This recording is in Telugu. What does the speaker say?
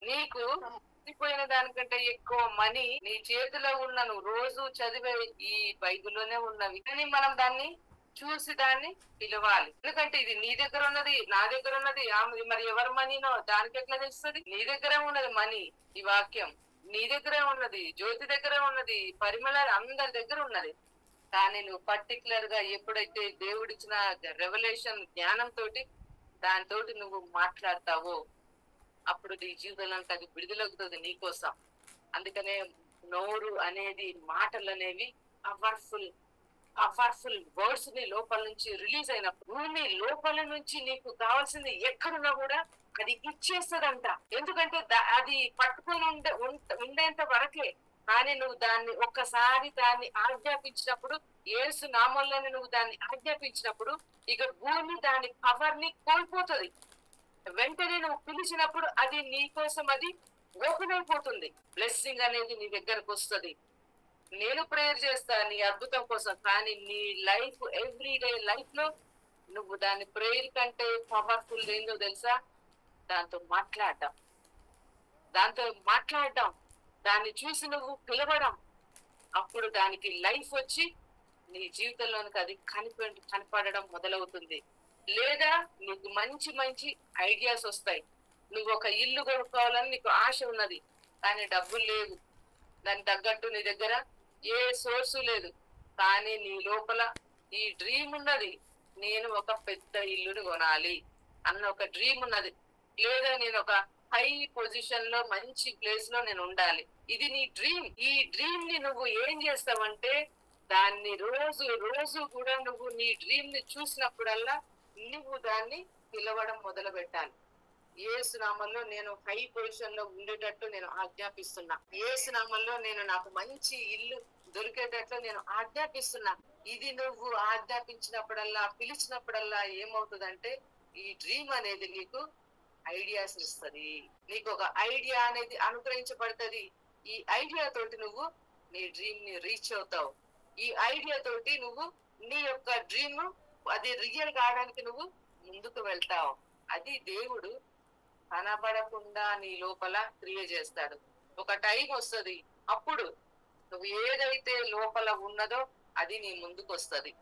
నీకు పోయిన దానికంటే ఎక్కువ మనీ నీ చేతిలో ఉన్న నువ్వు రోజు చదివే ఈ బైబిల్లోనే ఉన్నవి, కానీ మనం దాన్ని చూసి దాన్ని పిలవాలి. ఎందుకంటే ఇది నీ దగ్గర ఉన్నది, నా దగ్గర ఉన్నది, మరి ఎవరి మనీనో దానికి ఎట్లా తెలుస్తుంది? నీ దగ్గరే ఉన్నది మనీ, ఈ వాక్యం నీ దగ్గరే ఉన్నది, జ్యోతి దగ్గర ఉన్నది, పరిమళ అందరి దగ్గర ఉన్నది. కానీ నువ్వు పర్టికులర్ గా ఎప్పుడైతే దేవుడిచ్చిన రెవల్యూషన్ జ్ఞానం తోటి దానితోటి నువ్వు మాట్లాడతావో అప్పుడు నీ జీవితంలో అది విడుదలవుతుంది నీకోసం. అందుకనే నోరు అనేది, మాటలు అనేవి పవర్ఫుల్ వర్డ్స్ ని లోపల నుంచి రిలీజ్ అయినప్పుడు భూమి లోపల నుంచి నీకు కావాల్సింది ఎక్కడున్నా కూడా అది ఇచ్చేస్తుందంట. ఎందుకంటే అది పట్టుకొని ఉండేంత వరకే. కానీ నువ్వు దాన్ని ఒక్కసారి దాన్ని ఆజ్ఞాపించినప్పుడు, యేసు నామంలోనే నువ్వు దాన్ని ఆజ్ఞాపించినప్పుడు ఇక భూమి దాని పవర్ ని కోల్పోతుంది. వెంటనే నువ్వు పిలిచినప్పుడు అది నీ కోసం అది ఓపెన్ అయిపోతుంది. బ్లెస్సింగ్ అనేది నీ దగ్గరకు వస్తుంది. నేను ప్రేయర్ చేస్తా నీ అద్భుతం కోసం, కానీ నీ లైఫ్ ఎవ్రీడే లైఫ్ లో నువ్వు దాని ప్రేయర్ కంటే పవర్ఫుల్ ఏందో తెలుసా? దాంతో మాట్లాడడం, దాన్ని చూసి నువ్వు పిలవడం. అప్పుడు దానికి లైఫ్ వచ్చి నీ జీవితంలోనికి అది కనపడడం మొదలవుతుంది. లేదా నీకు మంచి మంచి ఐడియాస్ వస్తాయి. నువ్వు ఒక ఇల్లు కొనుక్కోవాలని నీకు ఆశ ఉన్నది, కానీ డబ్బులు లేవు, దానికి తగ్గట్టు నీ దగ్గర ఏ సోర్సు లేదు, కానీ నీ లోపల ఈ డ్రీమ్ ఉన్నది, నేను ఒక పెద్ద ఇల్లుని కొనాలి అన్న ఒక డ్రీమ్ ఉన్నది. లేదా నేను ఒక హై పొజిషన్ లో మంచి ప్లేస్ లో నేను ఉండాలి, ఇది నీ డ్రీమ్. ఈ డ్రీమ్ ని నువ్వు ఏం చేస్తావంటే దాన్ని రోజు కూడా నువ్వు నీ డ్రీమ్ ని చూసినప్పుడల్లా నువ్వు దాన్ని పిలవడం మొదలు పెట్టాలి. యేసు నామంలో నేను హై పొజిషన్ లో ఉండేటట్టు నేను ఆజ్ఞాపిస్తున్నా. యేసు నామంలో నేను నాకు మంచి ఇల్లు దొరికేటట్లు నేను ఆజ్ఞాపిస్తున్నా. ఇది నువ్వు ఆజ్ఞాపించినప్పుడల్లా, పిలిచినప్పుడల్లా ఏమవుతుందంటే ఈ డ్రీమ్ అనేది నీకు ఐడియాస్ ఇస్తుంది. నీకు ఒక ఐడియా అనేది అనుగ్రహించబడుతుంది. ఈ ఐడియా తోటి నువ్వు నీ డ్రీమ్ ని రీచ్ అవుతావు. ఈ ఐడియా తోటి నువ్వు నీ యొక్క డ్రీమ్ అది రియల్ కావడానికి నువ్వు ముందుకు వెళ్తావు. అది దేవుడు కనబడకుండా నీ లోపల క్రియ చేస్తాడు. ఒక టైం వస్తుంది, అప్పుడు నువ్వు ఏదైతే లోపల ఉన్నదో అది నీ ముందుకు వస్తుంది.